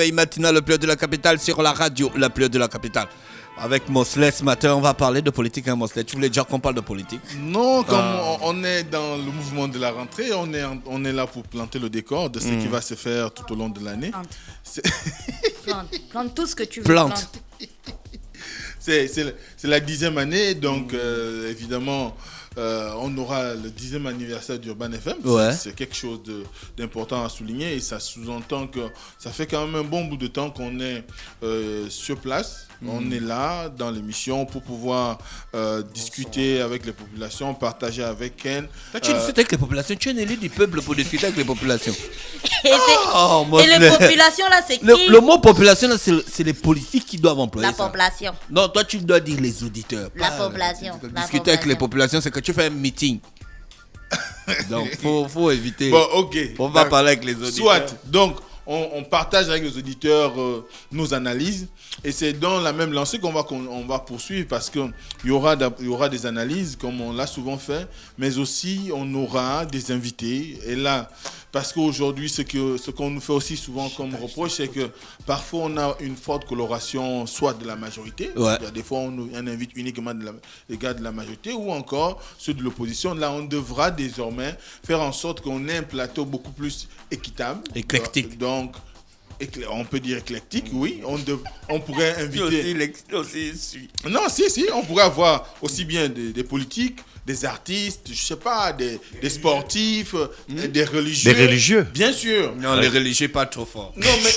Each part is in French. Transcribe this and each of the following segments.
réveil matinal, le plus de la capitale, sur la radio, la plus de la capitale. Avec Mosley ce matin, on va parler de politique, hein, Mosley. Tu voulais dire qu'on parle de politique? Non, comme on est dans le mouvement de la rentrée, on est là pour planter le décor de ce qui va se faire tout au long de l'année. Plante tout ce que tu veux. Plante. C'est la 10e année, donc évidemment, on aura le 10e anniversaire d'Urban FM. Ouais. C'est quelque chose d'important à souligner et ça sous-entend que ça fait quand même un bon bout de temps qu'on est sur place. On est là dans l'émission pour pouvoir discuter avec les populations, partager avec elles. Toi, tu discutes avec les populations, tu es un élu du peuple pour discuter avec les populations. Et les populations là, c'est qui? Le mot population, là, c'est les politiques qui doivent employer La ça. population. Non, toi, tu dois dire les auditeurs. La pas, population. Discuter avec les populations, c'est que tu fais un meeting. Donc, faut éviter. Bon, ok. On va parler avec les auditeurs. Soit. Donc, on partage avec les auditeurs nos analyses. Et c'est dans la même lancée qu'on va poursuivre parce qu'il y aura des analyses comme on l'a souvent fait, mais aussi on aura des invités. Et là, parce qu'aujourd'hui, ce qu'on nous fait aussi souvent comme reproche, c'est que parfois on a une forte coloration soit de la majorité, ouais. Des fois on invite uniquement les gars de la majorité ou encore ceux de l'opposition. Là, on devra désormais faire en sorte qu'on ait un plateau beaucoup plus équitable. Éclectique. Donc, on peut dire éclectique, oui. On pourrait inviter... Non, si. On pourrait avoir aussi bien des politiques, des artistes, je sais pas, des sportifs, des religieux. Des religieux. Bien sûr. Non, les religieux pas trop forts. Non, mais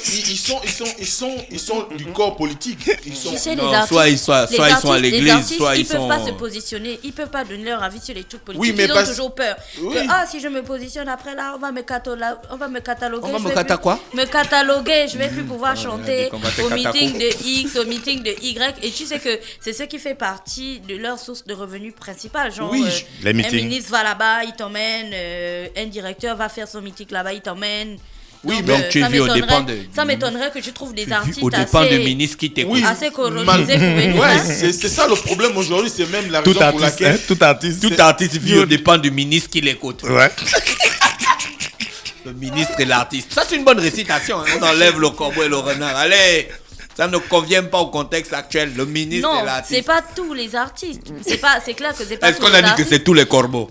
ils sont du corps politique. Ils sont... Tu sais, Non, les artistes, soit ils sont à l'église, soit ils sont... Ils peuvent pas se positionner, ils peuvent pas donner leur avis sur les trucs politiques. Oui, mais ils ont toujours peur. Oui. Que, si je me positionne après là, on va me cataloguer. On va me cataloguer, je vais plus pouvoir chanter combattre au catacombe. meeting de X, au meeting de Y. Et tu sais que c'est ce qui fait partie de leur source de revenus principale. Genre, oui, les un meetings. ministre va là-bas, il t'emmène, un directeur va faire son meeting là-bas, il t'emmène. Oui, donc tu vis au dépend de... Ça m'étonnerait que tu trouves des artistes Au dépend assez... du ministre qui t'écoute. Oui. assez colonisés pour venir. Ouais, hein. c'est ça le problème aujourd'hui. C'est même la Tout raison pour artiste, laquelle... tout artiste. Tout artiste vit au dépend du ministre qui l'écoute. Ouais. Le ministre et l'artiste. Ça, c'est une bonne récitation. Hein. On enlève le corbeau et le renard. Allez, ça ne convient pas au contexte actuel. Le ministre Non, et l'artiste. c'est pas tous les artistes. C'est clair que c'est pas Est-ce tous qu'on les a dit que artistes. c'est tous les corbeaux?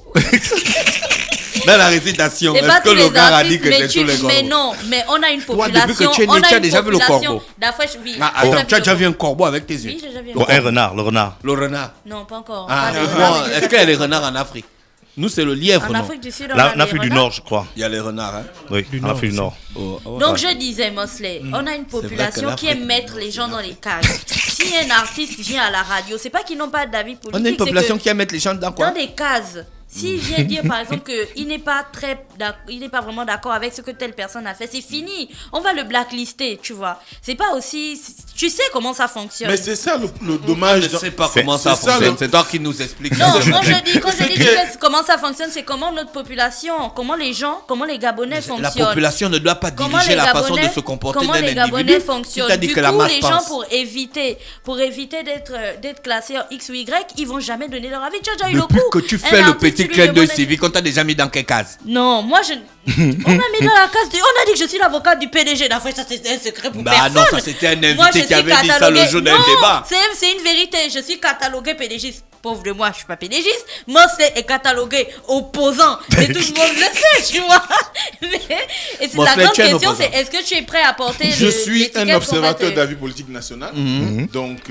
Dans la récitation, C'est est-ce pas que tous le les gars a dit artistes, que c'est tous les corbeaux? mais non, mais on a une Toi, population. depuis que tu es né, on a tu as une déjà vu le population corbeau? d'Afrique, oui. Ah, J'ai attends, déjà tu as déjà le vu un corbeau avec tes yeux? Oui, j'ai déjà vu un Bon, corbeau. un renard, le renard. Le renard. Non, pas encore. Ah, Pas des non. renards. Est-ce qu'il y a les renards en Afrique? Nous, c'est le lièvre, En non? Afrique du Sud, on Là, a en Afrique du Nord, je crois. Il y a les renards, hein? Oui, en Afrique du Nord. Donc je disais, Mosley, on a une population qui aime mettre les gens dans les cases. Si un artiste vient à la radio, c'est pas qu'ils n'ont pas d'avis politique. On a une population c'est que qui aime mettre les gens dans quoi? dans des cases. S'il vient dire par exemple qu'il n'est pas vraiment d'accord avec ce que telle personne a fait, c'est fini. On va le blacklister, tu vois. C'est pas aussi... Tu sais comment ça fonctionne. Mais c'est ça le Je dommage. ne sais pas comment ça c'est ça, fonctionne. le- C'est toi qui nous expliques. Non, ça. quand je dis tu que- sais comment ça fonctionne, c'est comment notre population, comment les gens, comment les Gabonais La fonctionnent. population ne doit pas Comment diriger les la façon de Gabonais, se comporter comment d'un les Gabonais individu. fonctionnent. C'est-à-dire Du que la coup, masse les gens, pense. pour éviter d'être classés en X ou Y, ils vont jamais donner leur avis. Tu as déjà eu le Depuis coup. que tu Un fais le artiste, petit tu lui clin d'œil demandais- civique, on t'a déjà mis dans quelle case? Non, moi je... On m'a mis dans la case on a dit que je suis l'avocat du PDG. La fois, ça c'était un secret pour Bah personne. non, ça c'était un invité Moi, je qui suis avait dit ça le catalogué- jour d'un Non, débat. c'est une vérité. Je suis catalogué PDG. Pauvre de moi, je suis pas PDGiste. Mosley est catalogué opposant. Et tout le monde le sait, tu vois. Et c'est la Mosley, grande tu es un question, opposant. c'est est-ce que tu es prêt à porter Je suis un l'étiquette observateur qu'on va te- d'avis politique national. Donc,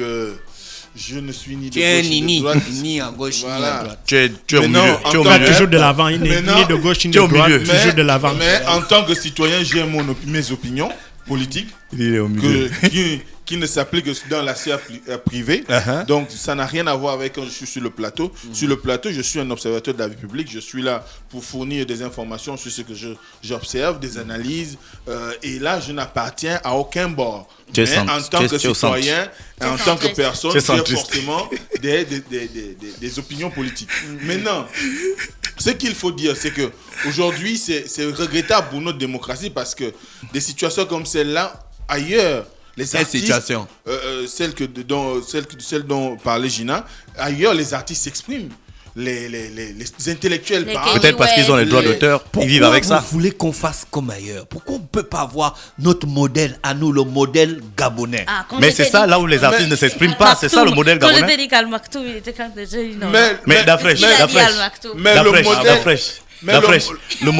je ne suis ni de Tu es un gauche ni de nini, droite. ni à gauche, ni à Voilà. droite. Tu es au Mais non, milieu. en Tu es au tant Pas milieu. toujours de l'avant, ni Maintenant, ni de gauche, ni tu es de au droite, milieu. toujours de l'avant. Mais en tant que citoyen, j'ai mes opinions politiques Il est au milieu. qui ne s'appliquent que dans la sphère privée. Uh-huh. Donc, ça n'a rien à voir avec quand je suis sur le plateau. Sur le plateau, je suis un observateur de la vie publique. Je suis là pour fournir des informations sur ce que j'observe, des analyses. Et là, je n'appartiens à aucun bord. Tu es Mais centre- en tant tu es- que tu es au centre. citoyen, Tu es en tant que centriste. personne, Tu es j'ai centriste. forcément des opinions politiques. Maintenant, ce qu'il faut dire, c'est que aujourd'hui, c'est regrettable pour notre démocratie parce que des situations comme celle-là, ailleurs, les Quelle artistes, situation? celle dont parlait Gina, ailleurs, les artistes s'expriment. les intellectuels Les parlent. Peut-être parce qu'ils ont les droits d'auteur, ils vivent avec ça. Pourquoi vous voulez qu'on fasse comme ailleurs? Pourquoi on ne peut pas avoir notre modèle à nous, le modèle gabonais? Mais c'est ça, là où les artistes ne s'expriment pas. C'est ça le modèle Quand je gabonais. t'ai dit qu'Al Maktoum, il était quand même déjà une. Mais Dafresh, Il a dit Dafresh. Al Maktoum. Mais le modèle. Mais le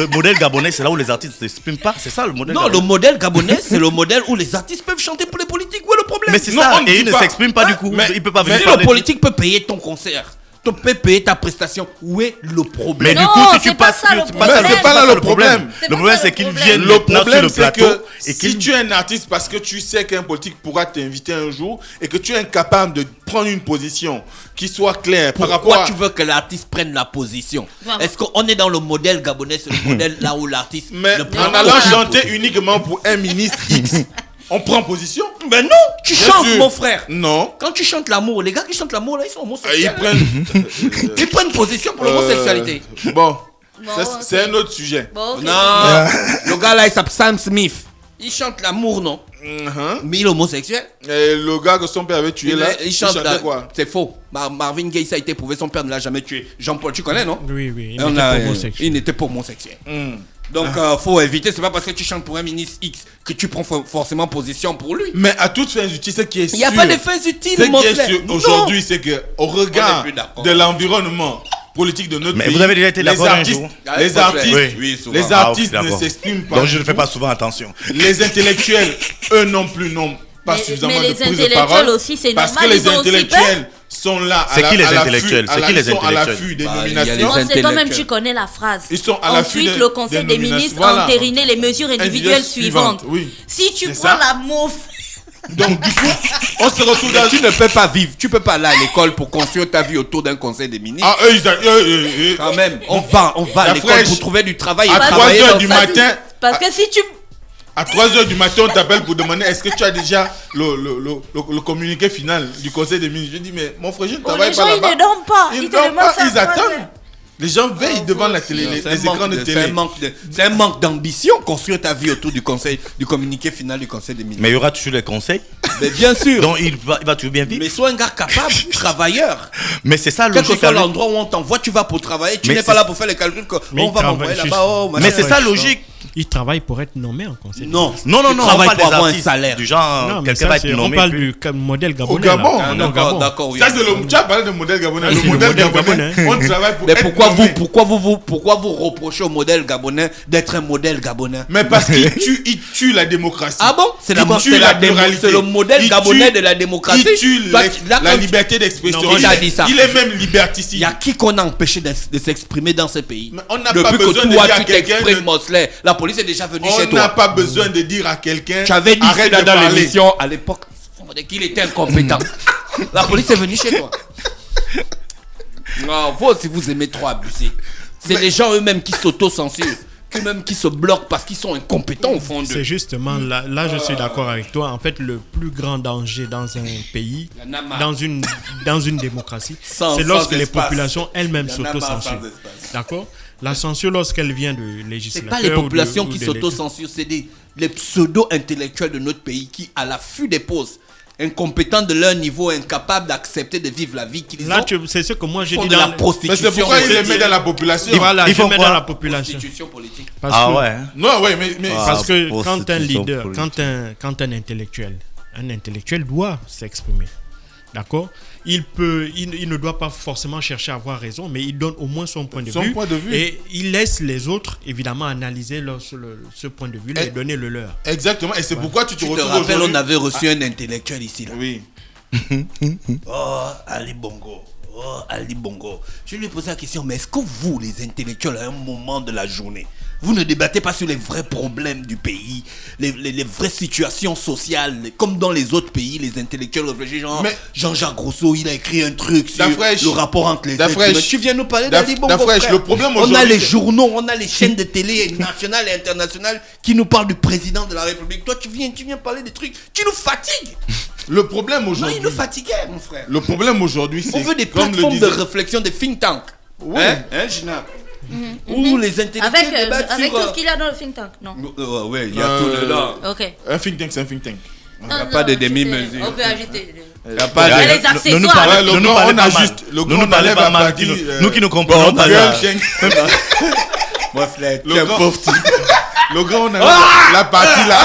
modèle gabonais, c'est là où les artistes ne s'expriment pas. C'est ça le modèle Non, le gabonais. modèle gabonais, c'est le modèle où les artistes peuvent chanter pour les politiques. Où est le problème? Mais c'est Non, ça, on ne et dit ils ne pas. s'expriment pas du coup. Mais- Ils ne peuvent pas Si venir le parler. politique peut payer ton concert, tu peux payer ta prestation, où est le Mais problème? du Non, coup, si tu c'est pas passes, ça le tu problème. passes- Mais c'est pas là le problème. C'est Le pas problème, ça c'est le qu'ils problème. viennent Le maintenant sur problème, le c'est plateau que et si qu'ils tu es un artiste parce que tu sais qu'un politique pourra t'inviter un jour et que tu es incapable de prendre une position qui soit claire par rapport Pourquoi à... tu veux que l'artiste prenne la position? Voilà. Est-ce qu'on est dans le modèle gabonais, c'est le modèle là où l'artiste Mais ne prend en pas allant aucune chanter position? uniquement pour un ministre X, on prend position? Mais non, tu Bien chantes sûr. mon frère. Non. Quand tu chantes l'amour, les gars qui chantent l'amour là, ils sont Ils homosexuels. prennent... Ils prennent position pour l'homosexualité. Bon, Bon, c'est ok. un autre sujet. Bon, ok. Non, le gars là il s'appelle Sam Smith. Il chante l'amour, non? Mhm. Mais il est homosexuel. Et le gars que son père avait tué là, Il chante chantait là. quoi? C'est faux. Marvin Gaye, ça a été prouvé, son père ne l'a jamais tué. Jean-Paul, tu connais, non? Oui, il On n'était a- pas homosexuel. Il n'était pas homosexuel. Hmm. Donc, faut éviter. C'est pas parce que tu chantes pour un ministre X que tu prends forcément position pour lui. Mais à toutes fins utiles, ce qui est sûr... Il n'y a pas de fins utiles, Ce mon qui est frère. sûr Non. aujourd'hui, c'est que au On regard est plus d'accord. de l'environnement politique de notre Mais pays, vous avez déjà été les d'accord un artistes, jour? les Ah, artistes, oui, oui, souvent. les Ah, ok, artistes ne d'accord. s'expriment pas. Donc je ne fais pas souvent attention. Les intellectuels, eux non plus, n'ont pas Mais- suffisamment mais de les prise de intellectuels parole. aussi, c'est parce normal, que les ils ont aussi intellectuels sont là. C'est qui les à l'affût- intellectuels? C'est qui les Ils sont à intellectuels? l'affût des Bah, il y a les nominations. Bon, c'est toi-même, intellectuels. tu connais la phrase. Ils sont à l'affût Ensuite, des- le Conseil des des ministres nominations. Voilà. a entériné les mesures individuelles suivantes. Oui. Si tu C'est prends ça. la mauve. Donc du coup, on se retrouve dans Tu ne peux pas vivre. Tu peux pas aller à l'école pour construire ta vie autour d'un conseil des ministres. Ah, eux, Quand même, on va à La l'école fraîche. pour trouver du travail. À et 3 travailler heures dans du sa vie. matin, Parce que si tu. à 3h du matin, on t'appelle pour demander est-ce que tu as déjà le communiqué final du conseil des ministres. Je dis, mais mon frère, je ne Oh, travaille les pas gens, ils là-bas. ne dorment pas. Ils Ils ne te dorment demandent pas, ça. ils attendent. Les gens veillent devant la télé, les C'est un écrans manque de de- télé. c'est un manque d'ambition construire ta vie autour du conseil, du communiqué final du conseil des ministres. Mais il y aura toujours les conseils. Mais bien sûr. Donc il va toujours bien vivre. Mais sois un gars capable, travailleur. Mais c'est ça Quel que logique. soit à lui. l'endroit où on t'envoie, tu vas pour travailler. Tu Mais n'es pas c'est- là pour faire les calculs que Mais on il va travaille m'envoyer juste- là-bas. Oh, Mais machin. c'est ça logique. Il travaille pour être nommé en conseil. Non. Non, Tu on travailles parle pour des avoir un artistes, salaire. Du genre, Non, mais quelqu'un ça, va être c'est- on nommé. parle puis- du modèle gabonais. Gabon. là. Ah, Au d'accord, Gabon. d'accord, oui. Ça, c'est le. Tu as parlé de modèle gabonais. Ah, Le c'est le modèle modèle gabonais, gabonais. on travaille pour Mais être pourquoi nommé. pourquoi vous reprochez au modèle gabonais d'être un modèle gabonais? Mais parce qu'il tue la démocratie. Ah bon? C'est Il tue pluralité. c'est le modèle Il gabonais tue- de la démocratie. Il tue Toi, la là, quand tu- liberté d'expression. Non, il a dit ça. Il est même Il liberticide. y a qui qu'on a empêché de s'exprimer dans ce pays? Mais on n'a Depuis pas que besoin de toi dire à tu quelqu'un t'exprimes, de- Mosley, la police est déjà venue On chez n'a toi. pas besoin de dire à quelqu'un. Tu avais dit arrête ça de dans parler. l'émission à l'époque qu'il était incompétent. La police est venue chez toi. Non, vous aussi vous aimez trop abuser. C'est les gens eux-mêmes qui s'auto-censurent, eux-mêmes qui se bloquent parce qu'ils sont incompétents au fond d'eux. C'est justement là, je suis d'accord avec toi. En fait, le plus grand danger dans un pays, Il y en a marre. dans une démocratie, Sans c'est lorsque les espace. populations elles-mêmes Il y en a marre s'auto-censurent. sans espace. D'accord? La censure, lorsqu'elle vient de C'est législateurs. pas les populations ou qui de s'auto-censurent, c'est les pseudo-intellectuels de notre pays qui, à l'affût des pauses, incompétents de leur niveau, incapables d'accepter de vivre la vie qu'ils Là, ont, c'est ce que moi j'ai font dit de dans la Mais prostitution. c'est pourquoi il les met politique. dans la population. Voilà, Ils je font mets quoi? dans la population. Prostitution politique. Parce Ah que- ouais. hein. Non, ouais, mais Ah. Parce que quand un prostitution leader, politique. quand un intellectuel doit s'exprimer. D'accord? Il ne doit pas forcément chercher à avoir raison, mais il donne au moins son point de Son vue. point de vue. Et il laisse les autres, évidemment, analyser ce point de vue-là et donner le leur. Exactement. Et c'est pourquoi tu te Tu te retrouves rappelles, aujourd'hui. on avait reçu un intellectuel ici. Là. Oui. Oh, Ali Bongo. Oh, Ali Bongo. Je lui ai posé la question, mais est-ce que vous, les intellectuels, à un moment de la journée, vous ne débattez pas sur les vrais problèmes du pays, les vraies situations sociales, comme dans les autres pays, les intellectuels réfléchissent, genre Mais- Jean-Jacques Rousseau, il a écrit un truc sur Dafresh. le rapport entre les Dafresh. êtres humains. Tu viens nous parler d'Ali Bongo, Dafresh, frère. le problème On a aujourd'hui, les c'est- journaux, on a les chaînes de télé nationales et internationales qui nous parlent du président de la République. Toi, tu viens parler des trucs, tu nous fatigues. Le problème Non, aujourd'hui. il nous fatiguait, mon frère. Le problème aujourd'hui, c'est. On veut des comme le plateformes de disait- réflexion, des think tanks. Ouais. Hein, Gina? Où les intellectuels débattent Avec sur... tout ce qu'il y a dans le think tank, non? Ouais, il y a tout dedans. Ok. Un think tank, c'est un think tank. Il n'y a pas de demi-mesure. On peut ajouter. Y a pas Il y a de- les accessoires. Ne nous parlez, Ouais, le ne nous grand, parlez on pas a mal. juste- le Ne grand, nous on parlez enlève pas la mal. partie, Nous qui nous comprenons pas Girl ça. Shank. Mosley, Le tu es grand- pauvre type. Le grand, on enlève la partie là.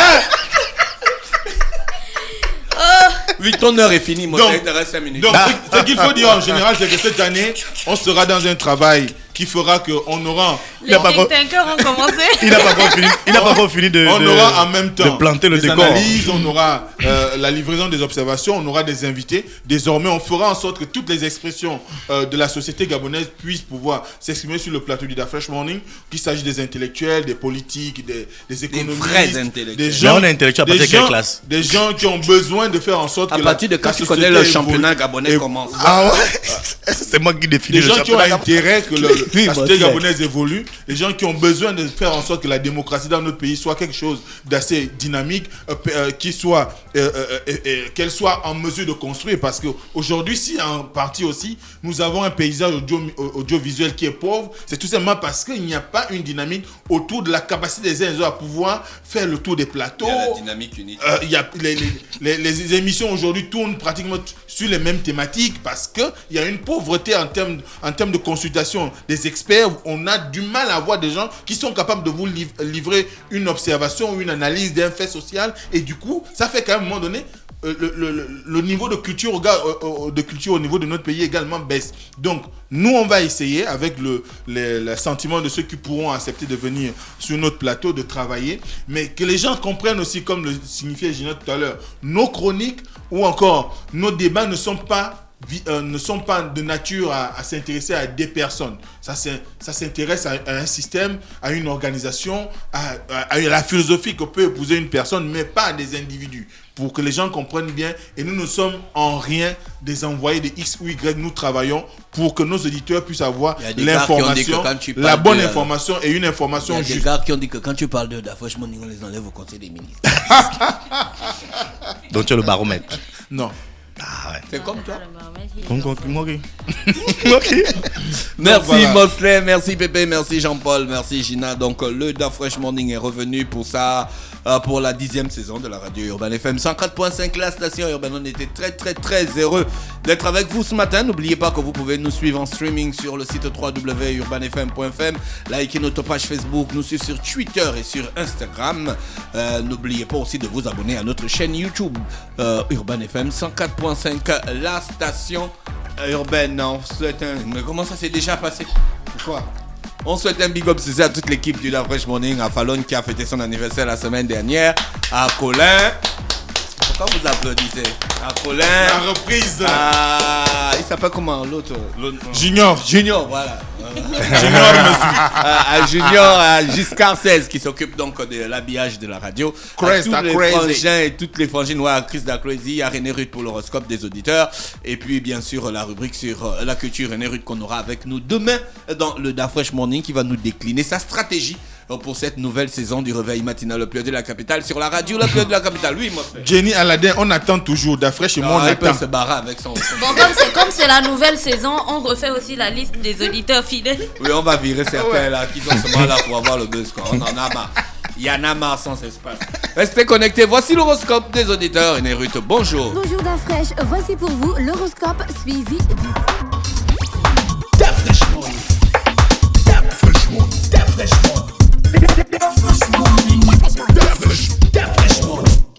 Oui, ton heure est finie, Mosley, Donc- il te reste 5 minutes. Donc, ce qu'il faut dire en général, c'est que cette année, on sera dans un travail qui fera qu'on aura, Les a pas think tankers ont commencé. Il n'a pas encore fini de, on aura en même temps de planter le des décor. analyses, on aura la livraison des observations, on aura des invités. Désormais, on fera en sorte que toutes les expressions de la société gabonaise puissent pouvoir s'exprimer sur le plateau du Da Fresh Morning, qu'il s'agisse des intellectuels, des politiques, des économistes, vrais intellectuels. des Mais gens, on est intellectuel à partir de quelle classe? des gens qui ont besoin de faire en sorte À que partir de quand la tu société connais le évolue. championnat gabonais Et- commence. Ah ouais. C'est moi qui définis Les le gens qui ont championnat. intérêt que Oui, la moi, société c'est- gabonaise évolue, les gens qui ont besoin de faire en sorte que la démocratie dans notre pays soit quelque chose d'assez dynamique, qu'elle soit en mesure de construire. Parce qu'aujourd'hui, si en partie aussi, nous avons un paysage audiovisuel qui est pauvre, c'est tout simplement parce qu'il n'y a pas une dynamique autour de la capacité des uns et des autres à pouvoir faire le tour des plateaux. Il y a la dynamique unique. Il y a les émissions aujourd'hui tournent pratiquement sur les mêmes thématiques parce qu'il y a une pauvreté en termes de consultation des experts. On a du mal à avoir des gens qui sont capables de vous livrer une observation ou une analyse d'un fait social. Et du coup, ça fait qu'à un moment donné, le niveau de culture au niveau de notre pays également baisse. Donc, nous, on va essayer, avec le sentiment de ceux qui pourront accepter de venir sur notre plateau, de travailler, mais que les gens comprennent aussi, comme le signifiait Gina tout à l'heure, nos chroniques ou encore nos débats ne sont pas de nature à s'intéresser à des personnes. Ça s'intéresse à un système, à une organisation, à la philosophie que peut épouser une personne, mais pas à des individus. Pour que les gens comprennent bien, et nous ne sommes en rien des envoyés de X ou Y, nous travaillons pour que nos auditeurs puissent avoir Il y a des gars qui ont dit que l'information, quand tu la parles bonne de- information et une Il y information a des juste. gars qui ont dit que quand tu parles de Da Fresh Morning, on les enlève au conseil des ministres. Donc tu as le baromètre. Non. Ah ouais. C'est comme toi. Moi, ok. Merci voilà. Mosley, merci Pépé, merci Jean-Paul, merci Gina. Donc le Da Fresh Morning est revenu pour ça, pour la 10e saison de la radio Urban FM 104.5, la station urbaine. On était très heureux d'être avec vous ce matin. N'oubliez pas que vous pouvez nous suivre en streaming sur le site www.urbanfm.fm, liker notre page Facebook, nous suivre sur Twitter et sur Instagram. N'oubliez pas aussi de vous abonner à notre chaîne YouTube Urban FM 104.5, la station urbaine. On souhaite Mais comment ça s'est déjà passé? Quoi? On souhaite un big up à toute l'équipe du Da Fresh Morning, à Fallon qui a fêté son anniversaire la semaine dernière, à Colin. Pourquoi vous applaudissez? À Colin. La reprise. Il s'appelle comment l'autre? Junior. Junior, voilà. Junior, monsieur. À Junior, à Giscard 16 qui s'occupe donc de l'habillage de la radio. Chris À tous da les Crazy. frangins et toutes les frangines, ouais, à Chris da Crazy, à René Ruth pour l'horoscope des auditeurs. Et puis bien sûr la rubrique sur la culture René Ruth qu'on aura avec nous demain dans le Da Fresh Morning qui va nous décliner sa stratégie pour cette nouvelle saison du réveil matinal le plus de la capitale sur la radio le plus de la capitale. Oui, moi. Jenny Aladin, on attend toujours. Da Fresh et moi, on Il peut attend. se barrer avec son. Bon, comme c'est la nouvelle saison, on refait aussi la liste des auditeurs fidèles. Oui, on va virer certains là qui sont seulement là pour avoir le buzz, quoi. On en a marre. Il y en a marre sans espace. Restez connectés. Voici l'horoscope des auditeurs. René Ruth, bonjour. Bonjour Da Fresh, voici pour vous l'horoscope suivi du... Da Fresh Morning. Da Fresh Morning. Da Fresh Morning.